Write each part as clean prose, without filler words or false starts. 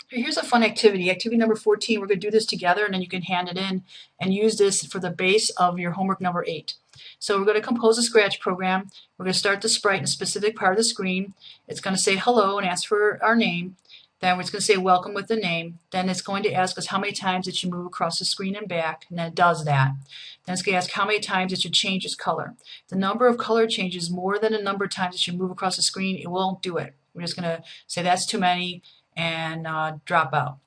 Here's a fun activity. Activity number 14, we're going to do this together and then you can hand it in and use this for the base of your homework number 8. So we're going to compose a Scratch program. We're going to start the sprite in a specific part of the screen. It's going to say hello and ask for our name. Then it's going to say welcome with the name. Then it's going to ask us how many times it should move across the screen and back, and then it does that. Then it's going to ask how many times it should change its color. The number of color changes more than the number of times it should move across the screen, it won't do it. We're just going to say that's too many and drop out.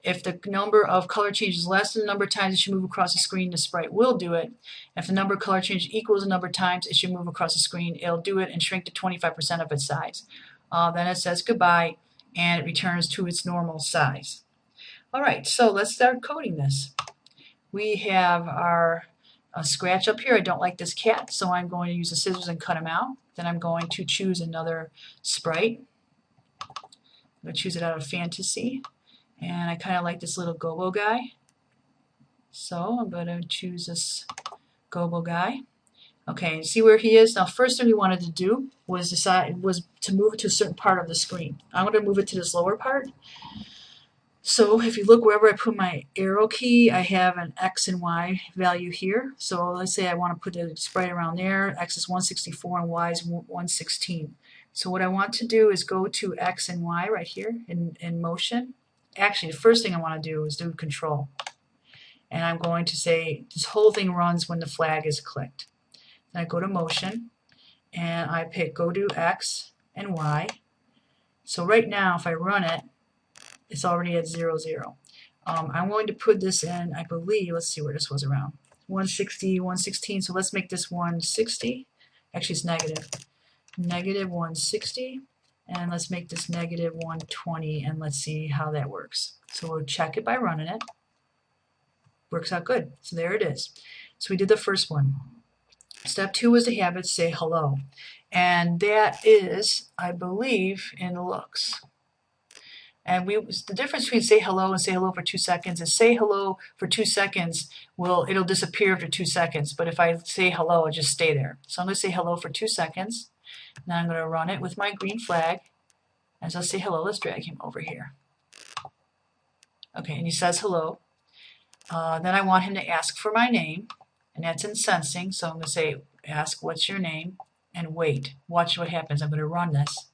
If the number of color changes less than the number of times it should move across the screen, the sprite will do it. If the number of color changes equals the number of times it should move across the screen, it'll do it and shrink to 25% of its size. Then it says goodbye and it returns to its normal size. Alright, so let's start coding this. We have our Scratch up here. I don't like this cat, so I'm going to use the scissors and cut him out. Then I'm going to choose another sprite. I'm going to choose it out of Fantasy. And I kind of like this little Gobo guy. So I'm going to choose this Gobo guy. Okay, see where he is? Now first thing we wanted to do was to move it to a certain part of the screen. I'm going to move it to this lower part. So if you look wherever I put my arrow key, I have an X and Y value here. So let's say I want to put the sprite around there. X is 164 and Y is 116. So what I want to do is go to X and Y right here in motion. Actually, the first thing I want to do is do control. And I'm going to say this whole thing runs when the flag is clicked. Then I go to motion and I pick go to X and Y. So right now if I run it, it's already at 0, 0. I'm going to put this in, I believe, let's see where this was around. 160, 116, so let's make this 160. Actually it's negative. Negative 160. And let's make this negative 120 and let's see how that works. So we'll check it by running it. Works out good. So there it is. So we did the first one. Step 2 is to have it say hello. And that is, I believe, in the looks. And the difference between say hello and say hello for 2 seconds is say hello for 2 seconds, it'll disappear after 2 seconds. But if I say hello, it'll just stay there. So I'm going to say hello for 2 seconds. Now I'm going to run it with my green flag. As I say hello, let's drag him over here. Okay, and he says hello. Then I want him to ask for my name, and that's in sensing. So I'm going to say ask what's your name, and wait. Watch what happens. I'm going to run this.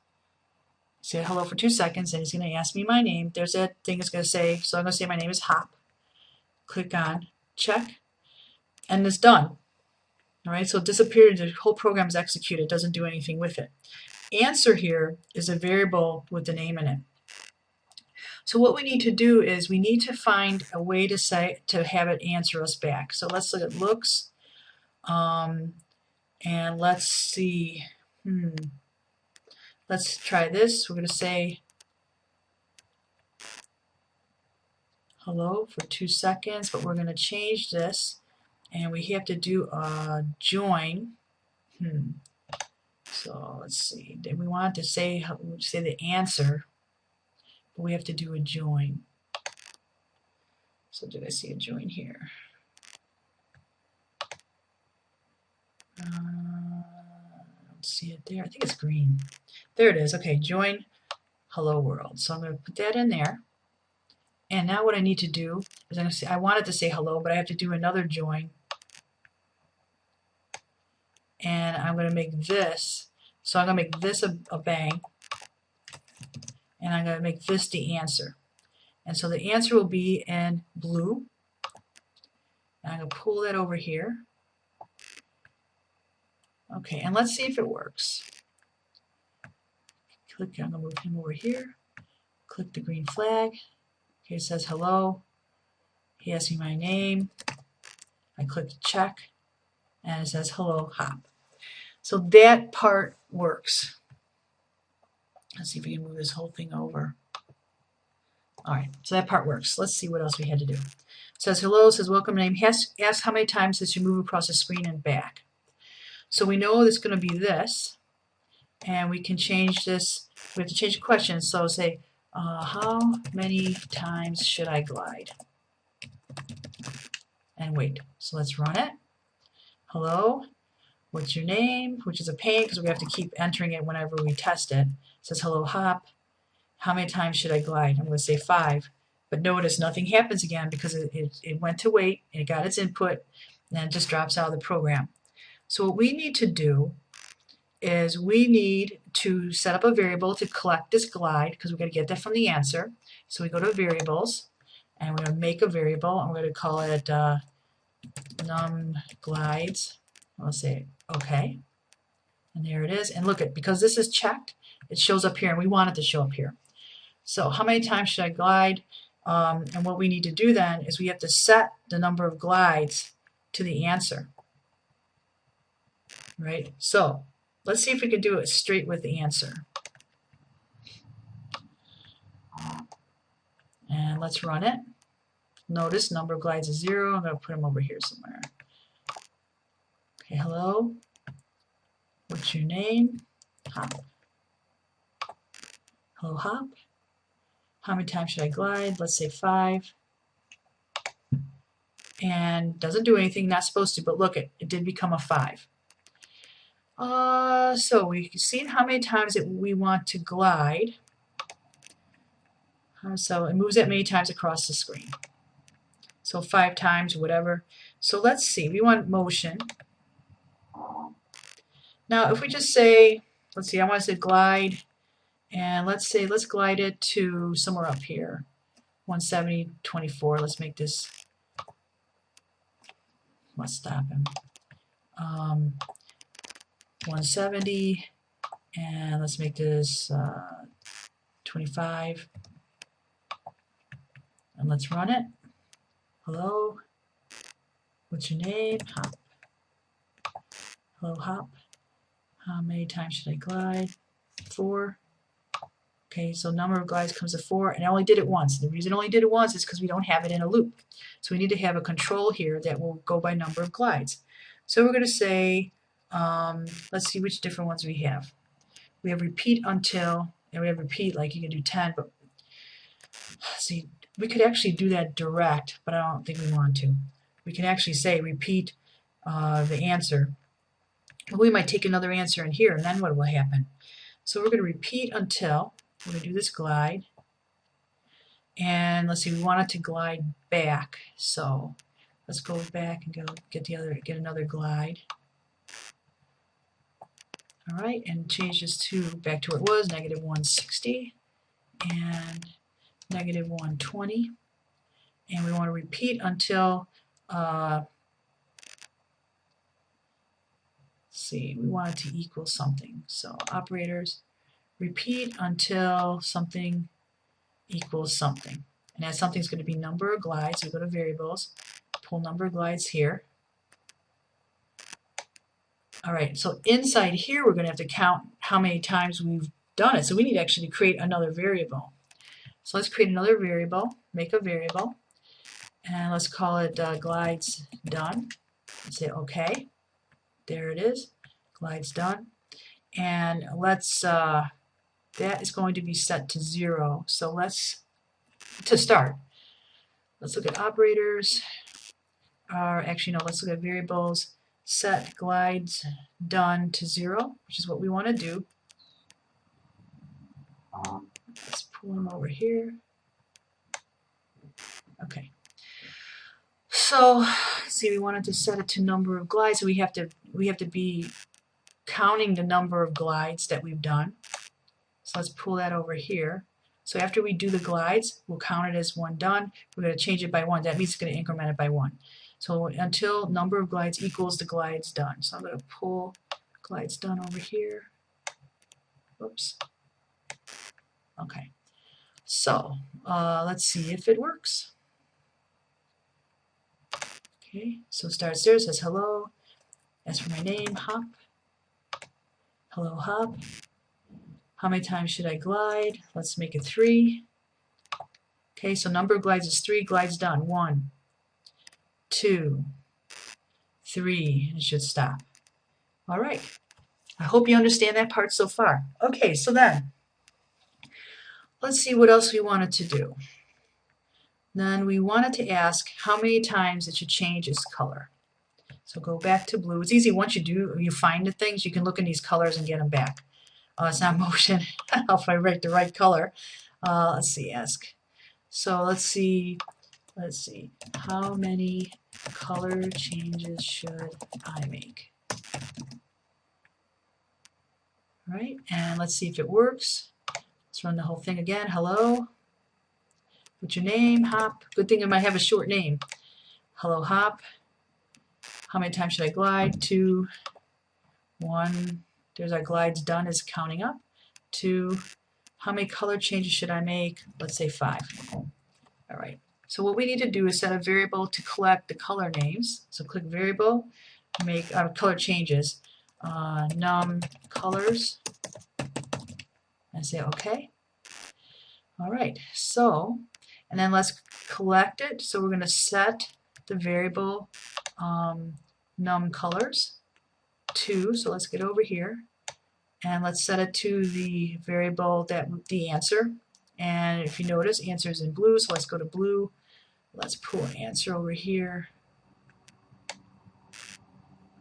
Say hello for 2 seconds, and he's going to ask me my name. There's that thing it's going to say. So I'm going to say my name is Hop. Click on check, and it's done. All right, so it disappeared. The whole program is executed. It doesn't do anything with it. Answer here is a variable with the name in it. So what we need to do is we need to find a way to have it answer us back. So let's look at looks, and let's see. Let's try this. We're going to say hello for 2 seconds, but we're going to change this, and we have to do a join. So let's see. We want to say the answer, but we have to do a join. So did I see a join here? I don't see it there. I think it's green. There it is. Okay, join hello world. So I'm going to put that in there. And now what I need to do is I'm going to say I wanted to say hello, but I have to do another join. And I'm going to make this. So I'm going to make this a bang. And I'm going to make this the answer. And so the answer will be in blue. And I'm going to pull that over here. Okay, and let's see if it works. I'm going to move him over here. Click the green flag. Okay, it says hello. He asks me my name. I click check. And it says hello, Hop. So that part works. Let's see if we can move this whole thing over. All right, so that part works. Let's see what else we had to do. It says hello, it says welcome name. Ask how many times does you move across the screen and back. So we know it's going to be this, and we can change this. We have to change the question. So say, how many times should I glide? And wait. So let's run it. Hello, what's your name? Which is a pain because we have to keep entering it whenever we test it. It says hello, Hop. how many times should I glide? I'm going to say 5. But notice nothing happens again because it went to wait, and it got its input, and then it just drops out of the program. So what we need to do is we need to set up a variable to collect this glide, because we're going to get that from the answer. So we go to variables, and we're going to make a variable, and we're going to call it num glides. I'll say OK. And there it is. And look, because this is checked, it shows up here, and we want it to show up here. So how many times should I glide? And what we need to do then is we have to set the number of glides to the answer. Right? So let's see if we can do it straight with the answer. And let's run it. Notice number of glides is 0. I'm going to put them over here somewhere. Okay, hello. What's your name? Hop. Hello, Hop. How many times should I glide? Let's say 5. And doesn't do anything, not supposed to, but look, it did become a 5. So we can see how many times we want to glide. So it moves that many times across the screen. So 5 times, whatever. So let's see, we want motion. Now if we just say, let's see, I want to say glide, and let's glide it to somewhere up here. 170, 24, let's make this, let's stop him. 170, and let's make this 25, and let's run it. Hello, what's your name? Hop. Hello, Hop. How many times should I glide? 4. Okay, so number of glides comes to 4, and I only did it once. The reason I only did it once is because we don't have it in a loop. So we need to have a control here that will go by number of glides. So we're going to say, let's see which different ones we have. We have repeat until, and we have repeat, like you can do 10, but see, we could actually do that direct, but I don't think we want to. We can actually say repeat the answer. But we might take another answer in here, and then what will happen? So we're going to repeat until, we're going to do this glide, and let's see, we want it to glide back. So let's go back and go get another glide. All right, and change this to back to where it was, negative 160 and negative 120. And we want to repeat until, let's see, we want it to equal something. So operators, repeat until something equals something. And that something is going to be number of glides. So we go to variables, pull number of glides here. All right, so inside here, we're going to have to count how many times we've done it. So we need to actually create another variable. So let's create another variable, make a variable, and let's call it glides done. Let's say OK. There it is, glides done. And let's, that is going to be set to 0. So let's, to start, let's look at operators, or actually no, let's look at variables. Set glides done to 0, which is what we want to do. Let's pull them over here. Okay. So see, we wanted to set it to number of glides, so we have to be counting the number of glides that we've done. So let's pull that over here. So after we do the glides, we'll count it as 1 done. We're going to change it by 1. That means it's going to increment it by 1. So until number of glides equals the glides done. So I'm going to pull glides done over here. Whoops. Okay. So let's see if it works. Okay, so starts there, says hello. As for my name, Hop. Hello, Hop. How many times should I glide? Let's make it 3. Okay, so number of glides is 3. Glides done. 1, 2, 3. It should stop. All right. I hope you understand that part so far. Okay, so then let's see what else we wanted to do. Then we wanted to ask how many times it should change its color. So go back to blue. It's easy once you find the things, you can look in these colors and get them back. It's not motion. If I write the right color. Let's see, ask. So let's see, how many color changes should I make? All right, and let's see if it works. Let's run the whole thing again. Hello. What's your name? Hop. Good thing I might have a short name. Hello, Hop. How many times should I glide? 2, 1. There's our glides done, is counting up. 2. How many color changes should I make? Let's say 5. All right. So what we need to do is set a variable to collect the color names. So click variable, make color changes, num colors, and say OK. All right. So, and then let's collect it. So we're going to set the variable num colors to. So let's get over here. And let's set it to the variable that the answer. And if you notice, answer is in blue, so let's go to blue. Let's pull answer over here.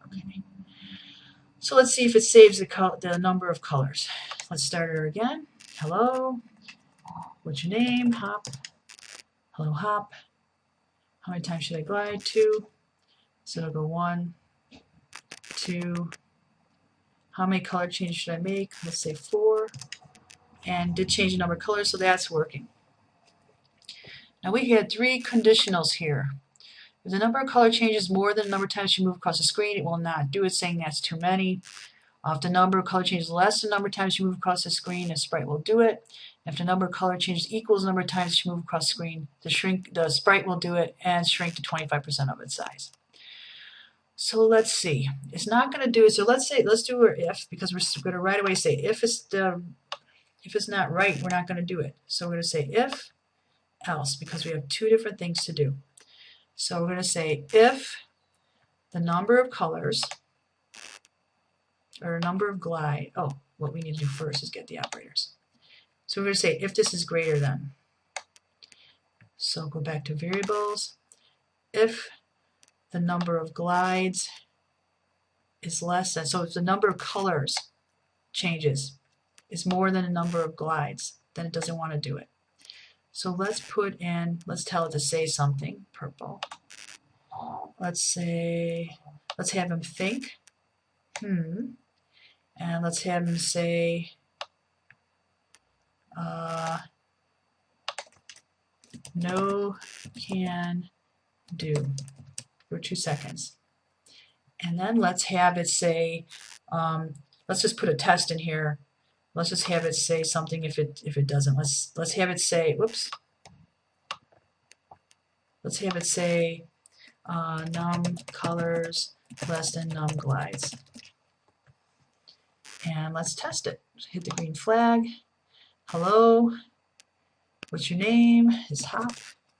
Okay. So let's see if it saves the number of colors. Let's start her again. Hello. What's your name? Hop. Hello, Hop. How many times should I glide? 2. So it'll go 1, 2. How many color changes should I make? Let's say 4. And did change the number of colors, so that's working. Now we had 3 conditionals here. If the number of color changes more than the number of times you move across the screen, it will not do it, saying that's too many. If the number of color changes less than the number of times you move across the screen, the sprite will do it. If the number of color changes equals the number of times you move across the screen, the sprite will do it and shrink to 25% of its size. So let's see. It's not going to do it. So let's do our if, because we're going to right away say if it's not right, we're not going to do it. So we're going to say if else, because we have 2 different things to do. So we're going to say if the number of colors or number of glide, what we need to do first is get the operators. So we're going to say if this is greater than. So go back to variables. If the number of glides is less than, so if the number of colors changes is more than the number of glides, then it doesn't want to do it. So let's tell it to say something, purple. Let's have him think, and let's have him say, no can do for 2 seconds. And then let's have it say, let's just put a test in here. Let's just have it say something if it doesn't. Let's have it say, whoops. Let's have it say num colors less than num glides. And let's test it. Hit the green flag. Hello. What's your name? Is Hop.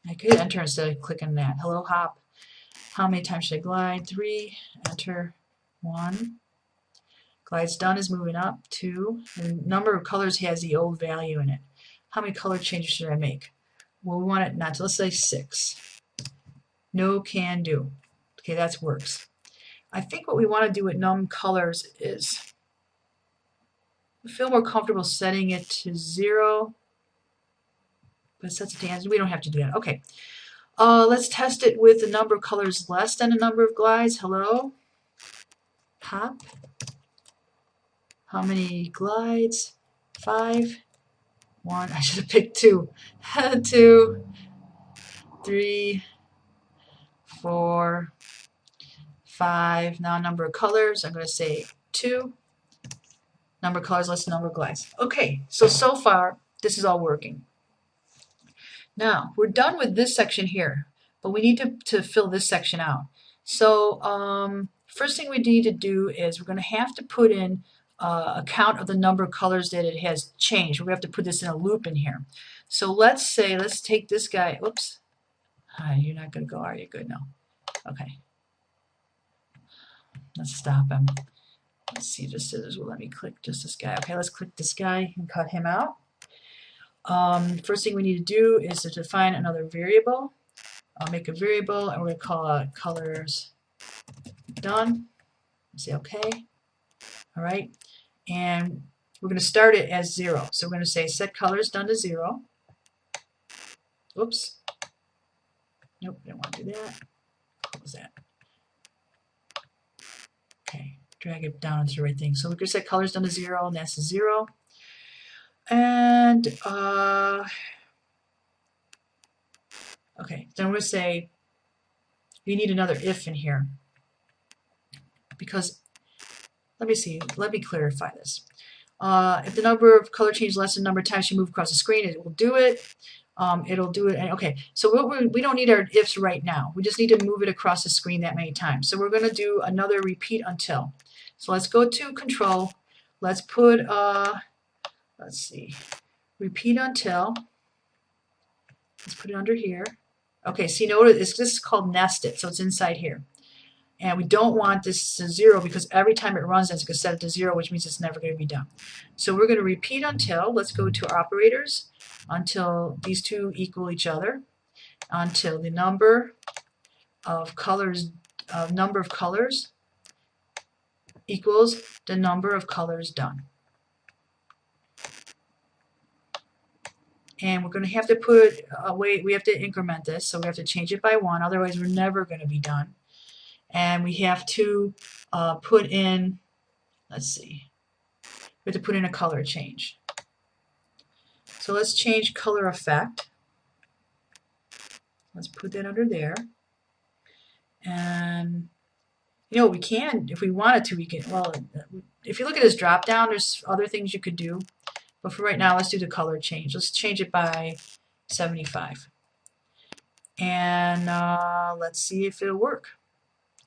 I could enter instead of clicking that. Hello, Hop. How many times should I glide? 3. Enter. 1. Glides done is moving up. 2. The number of colors has the old value in it. How many color changes should I make? Well, we want it not to. Let's say 6. No can do. Okay, that works. I think what we want to do with num colors is feel more comfortable setting it to 0. But it sets it to answer. We don't have to do that. Okay. Let's test it with the number of colors less than the number of glides. Hello. Hop. How many glides? 5. 1. I should have picked 2. 2. 3. 4. 5. Now number of colors. I'm going to say 2. Number of colors less than number of glides. Okay. So far, this is all working. Now, we're done with this section here, but we need to fill this section out. So first thing we need to do is we're going to have to put in a count of the number of colors that it has changed. We have to put this in a loop in here. So let's take this guy. Whoops. You're not going to go, are you? Good, no. Okay. Let's stop him. Let's see if the scissors will let me click just this guy. Okay, let's click this guy and cut him out. First thing we need to do is to define another variable. I'll make a variable and we're going to call it colors done. Say okay. Alright. And we're going to start it as 0. So we're going to say set colors done to 0. Oops. Nope, I don't want to do that. Close that. Okay, drag it down into the right thing. So we could set colors down to 0, and that's a 0. And okay, then we're going to say we need another if in here, because let me clarify this. If the number of color change less than the number of times you move across the screen, it will do it. It'll do it. Okay, so we don't need our ifs right now. We just need to move it across the screen that many times. So we're going to do another repeat until. So let's go to control. Let's put, let's see, repeat until. Let's put it under here. Okay, see, notice this is called nested, so it's inside here. And we don't want this to 0 because every time it runs, it's going to set it to 0, which means it's never going to be done. So we're going to repeat until. Let's go to operators until these two equal each other, until the number of colors equals the number of colors done. And we're going to have to put away, we have to increment this, so we have to change it by 1, otherwise we're never going to be done. And we have to put in, let's see, we have to put in a color change. So let's change color effect. Let's put that under there. And you know, we can, if we wanted to, we can, well, if you look at this drop down, there's other things you could do. But for right now, let's do the color change. Let's change it by 75. And let's see if it'll work.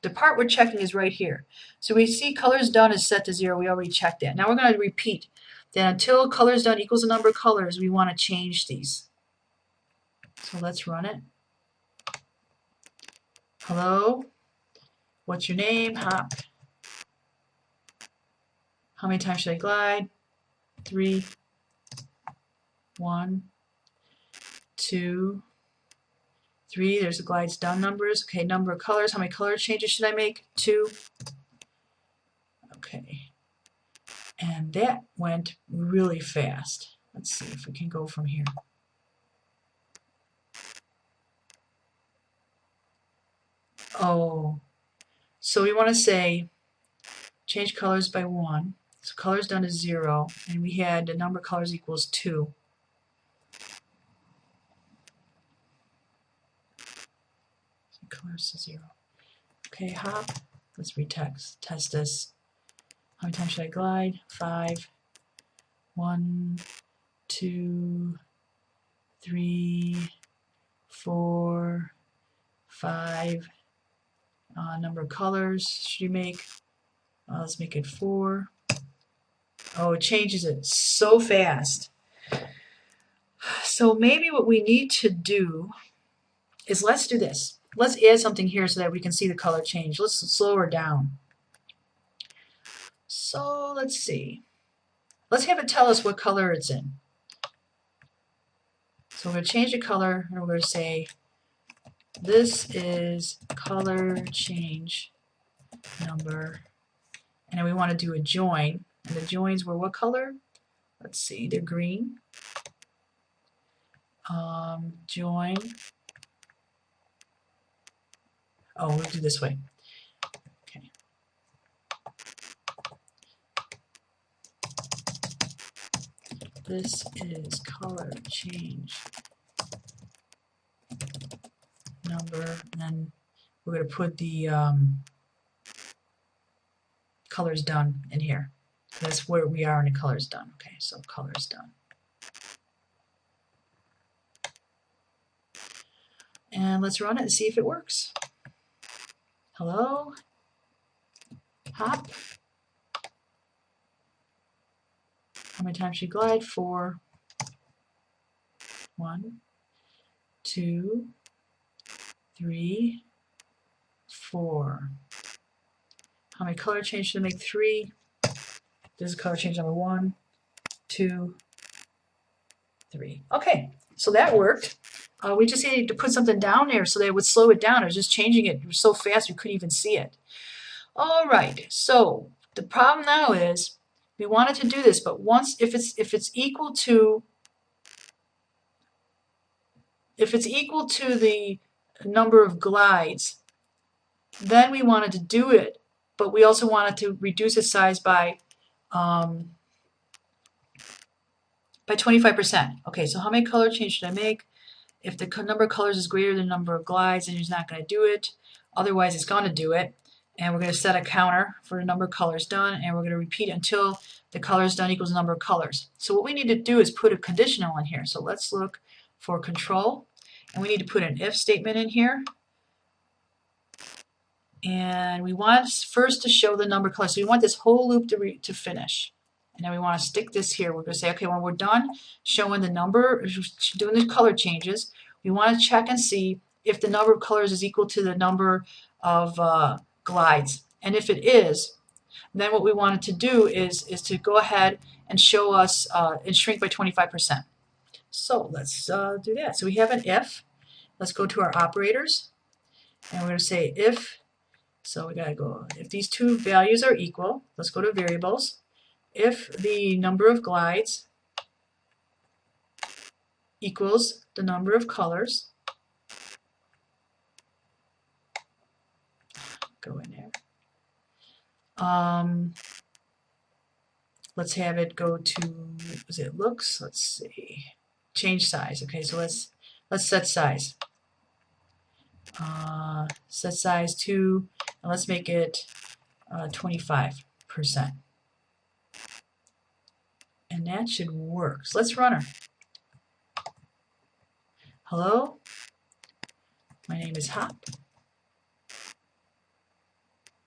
The part we're checking is right here. So we see colors done is set to 0. We already checked that. Now we're going to repeat that until colors done equals the number of colors, we want to change these. So let's run it. Hello? What's your name? Hop. How many times should I glide? 3. 1, 2, 3. There's the glides done numbers. Okay, number of colors. How many color changes should I make? 2. Okay. And that went really fast. Let's see if we can go from here. Oh, so we want to say change colors by 1. So colors done is 0, and we had the number of colors equals 2. So colors to 0. Okay, hop. Let's test this. How many times should I glide? 5. 1, 2, 3, 4, 5. Number of colors should you make? Let's make it 4. Oh, it changes it so fast. So maybe what we need to do is let's do this. Let's add something here so that we can see the color change. Let's slow her down. So let's see. Let's have it tell us what color it's in. So we're going to change the color, and we're going to say this is color change number. And then we want to do a join. And the joins were what color? Let's see, they're green. Join. Oh, we'll do this way. Okay. This is color change number, and then we're going to put the colors done in here. That's where we are in the colors done. Okay, so colors done. And let's run it and see if it works. Hello? Hop. How many times should you glide? 4. 1, 2, 3, 4. How many color change should I make? 3. This is color change number 1, 2, 3. Okay, so that worked. We just needed to put something down there so that it would slow it down. It was just changing it so fast you couldn't even see it. All right, so the problem now is we wanted to do this, but once if it's equal to if it's equal to the number of glides, then we wanted to do it, but we also wanted to reduce its size by 25%. Okay, so how many color changes should I make? If the number of colors is greater than the number of glides, then it's not going to do it. Otherwise, it's going to do it. And we're going to set a counter for the number of colors done, and we're going to repeat until the colors done equals the number of colors. So what we need to do is put a conditional in here. So let's look for control, and we need to put an if statement in here. And we want first to show the number of colors. So we want this whole loop to finish. And then we want to stick this here. We're going to say, okay, when we're done showing the number, doing the color changes, we want to check and see if the number of colors is equal to the number of glides. And if it is, then what we wanted to do is to go ahead and show us and shrink by 25%. So let's do that. So we have an if. Let's go to our operators. And we're going to say if, so we got to go, if these two values are equal, let's go to variables. If the number of glides equals the number of colors, go in there. Let's have it go to, as it looks, let's see, change size. Okay, so let's set size. Set size to, and let's make it 25%. And that should work. So let's run her. Hello, my name is Hop.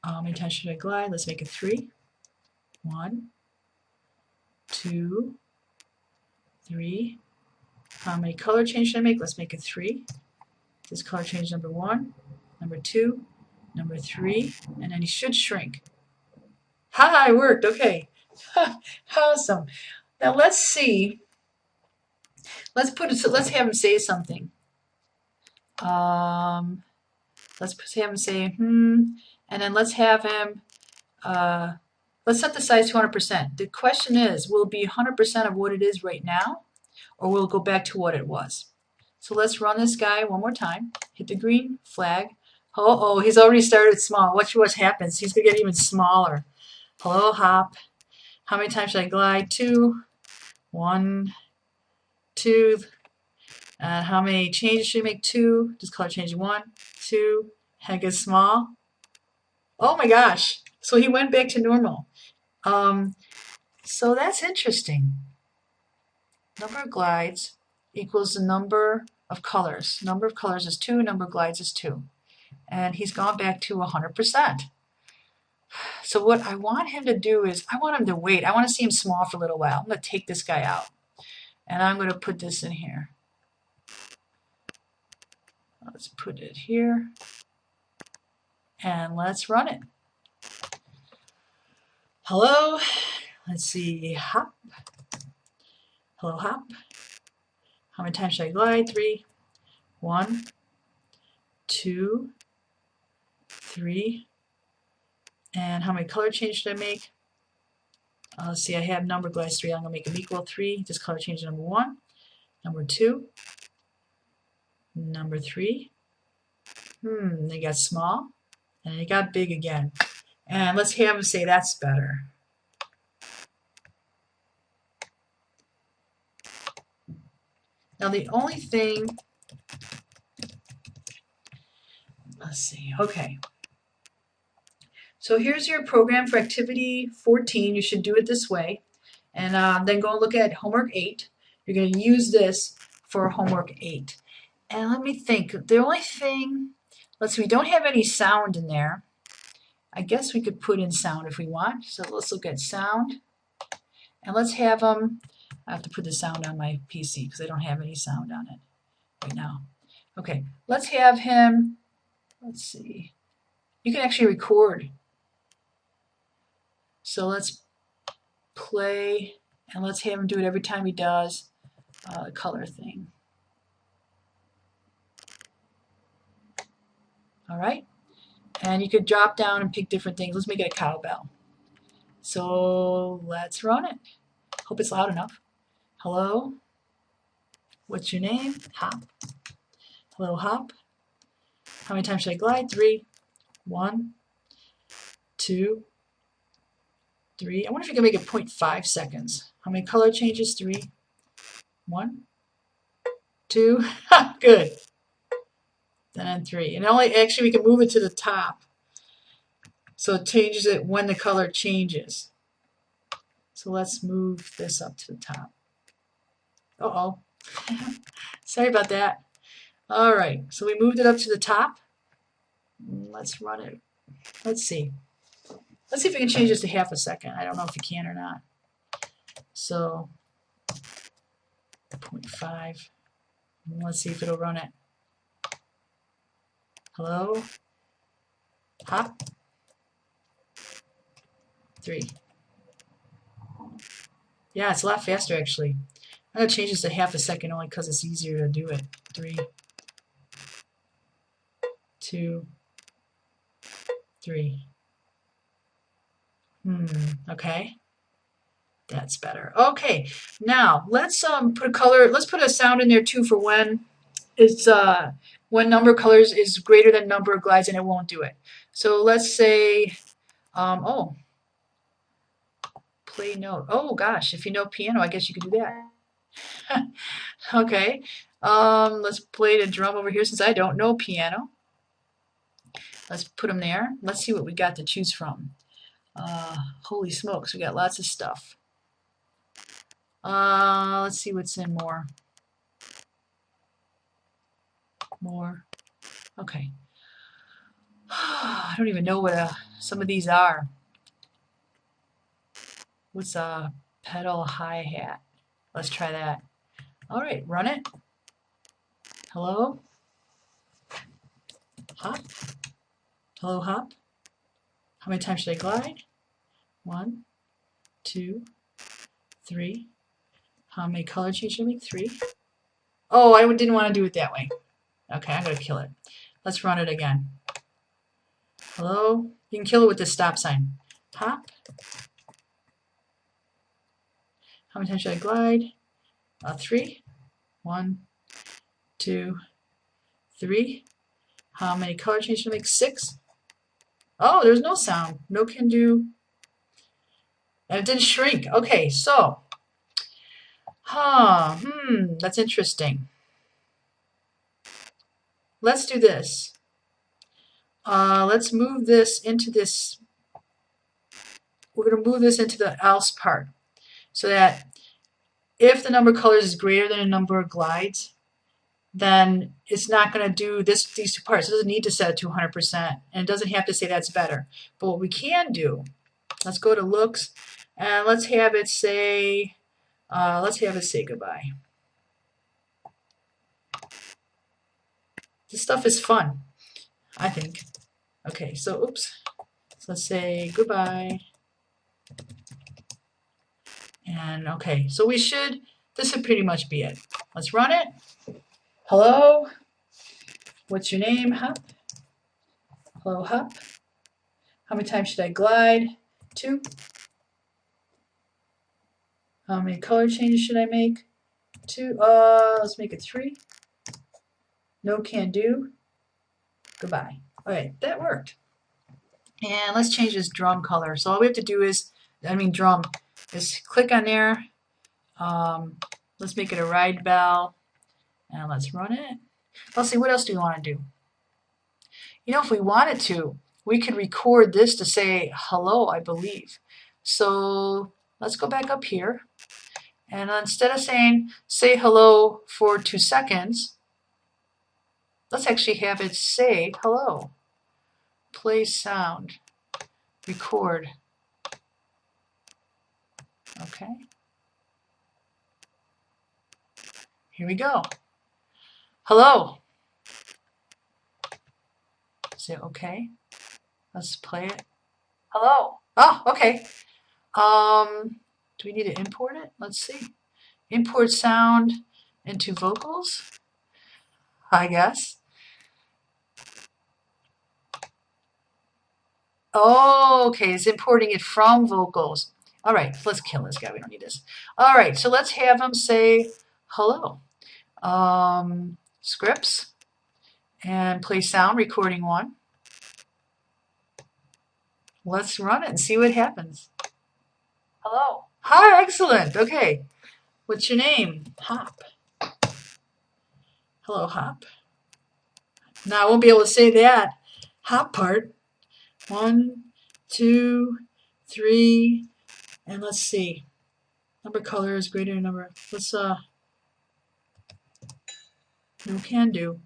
How many times should I glide? Let's make it 3. 1, 2, 3. How many color change should I make? Let's make it 3. This color change number 1, number 2, number 3, and then he should shrink. Ha! It worked. Okay. Awesome. Now let's see. Let's put it. So let's have him say something. Let's have him say and then let's have him. Let's set the size to 100%. The question is, will it be 100% of what it is right now, or will it go back to what it was? So let's run this guy one more time. Hit the green flag. Oh, he's already started small. Watch what happens. He's going to get even smaller. Hello, Hop. How many times should I glide? 2. 1, 2. And how many changes should I make? 2. Just color change 1, 2. Heck is small. Oh my gosh. So he went back to normal. So that's interesting. Number of glides equals the number of colors. Number of colors is 2, number of glides is 2. And he's gone back to 100%. So what I want him to do is, I want him to wait. I want to see him small for a little while. I'm going to take this guy out. And I'm going to put this in here. Let's put it here. And let's run it. Hello. Let's see. Hop. Hello, Hop. How many times should I glide? 3. 1, 2, 3. And how many color changes should I make? Let's see, I have number glides 3. I'm going to make them equal 3. Just color change number 1. Number 2. Number 3. They got small. And they got big again. And let's have them say that's better. Now the only thing, let's see, okay. So here's your program for activity 14. You should do it this way. And then go and look at homework 8. You're going to use this for homework 8. And let me think, the only thing, let's see, we don't have any sound in there. I guess we could put in sound if we want. So let's look at sound. And let's have them, I have to put the sound on my PC because I don't have any sound on it right now. Okay, let's have him, let's see, you can actually record. So let's play, and let's have him do it every time he does the color thing. All right, and you could drop down and pick different things. Let's make it a cowbell. So let's run it. Hope it's loud enough. Hello, what's your name? Hop. Hello, hop. How many times should I glide? 3. 1, 2, 3. I wonder if you can make it 0.5 seconds. How many color changes? 3. 1, 2. Good. Then 3. And only actually we can move it to the top. So it changes it when the color changes. So let's move this up to the top. Uh-oh. Sorry about that. All right, so we moved it up to the top. Let's run it. Let's see. Let's see if we can change this to half a second. I don't know if you can or not. So 0.5. Let's see if it'll run it. Hello? Hop. 3. Yeah, it's a lot faster actually. I'm going to change this to half a second only because it's easier to do it. 3, 2, 3. Okay. That's better. Okay, now let's put a color, let's put a sound in there too for when it's when number of colors is greater than number of glides and it won't do it. So let's say oh, play note. Oh gosh, if you know piano, I guess you could do that. Okay. Let's play the drum over here since I don't know piano. Let's put them there. Let's see what we got to choose from. Holy smokes, we got lots of stuff. Let's see what's in more. More. Okay. I don't even know what some of these are. What's a pedal hi-hat? Let's try that. All right, run it. Hello? Hop. Hello, hop. How many times should I glide? 1, 2, 3. How many color changes should I make? 3. Oh, I didn't want to do it that way. Okay, I'm going to kill it. Let's run it again. Hello? You can kill it with this stop sign. Hop. How many times should I glide? 3. 1, 2, 3. How many color changes should I make? 6. Oh, there's no sound. No can do. And it didn't shrink. Okay, so. That's interesting. Let's do this. Let's move this into this. We're going to move this into the else part so that if the number of colors is greater than a number of glides, then it's not going to do these two parts. It doesn't need to set it to 100%, and it doesn't have to say that's better. But what we can do, let's go to looks, and let's have it say goodbye. This stuff is fun, I think. Okay, so oops. So let's say goodbye. And okay, so this would pretty much be it. Let's run it. Hello? What's your name? Hop. Hello, hop. How many times should I glide? 2. How many color changes should I make? 2. Let's make it 3. No can do. Goodbye. Alright, that worked. And let's change this drum color. So all we have to do is, drum, is click on there. Let's make it a ride bell. And let's run it. Let's see, what else do we want to do? You know, if we wanted to, we could record this to say hello, I believe. So let's go back up here. And instead of saying, say hello for 2 seconds, let's actually have it say hello. Play sound. Record. Okay. Here we go. Hello. Say okay. Let's play it. Hello. Oh, okay. Do we need to import it? Let's see. Import sound into vocals, I guess. Oh, okay, it's importing it from vocals. All right, let's kill this guy. We don't need this. All right, so let's have him say hello. Scripts. and play sound recording 1. Let's run it and see what happens. Hello. Hi, excellent. Okay. What's your name? Hop. Hello, Hop. Now I won't be able to say that Hop part. 1, 2, 3, and let's see. Number color is greater than number. Let's no can do.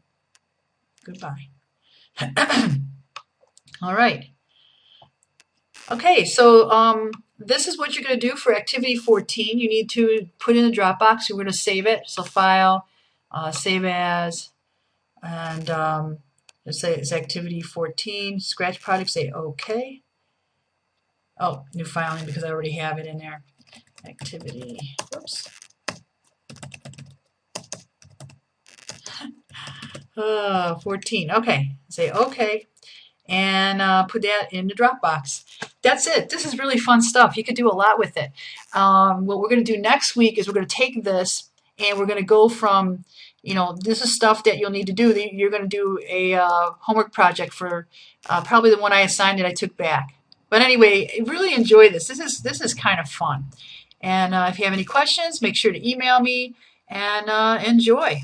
Goodbye. All right. Okay, so this is what you're going to do for activity 14. You need to put in the Dropbox. You're going to save it. So file, save as, and let's say it's activity 14. Scratch project, say OK. Oh, new filing because I already have it in there. Activity, whoops. 14. Okay, say OK, and put that in the Dropbox. That's it. This is really fun stuff. You could do a lot with it. What we're going to do next week is we're going to take this and we're going to go from, this is stuff that you'll need to do. You're going to do a homework project for probably the one I assigned that I took back. But anyway, really enjoy this. This is kind of fun. And if you have any questions, make sure to email me and enjoy.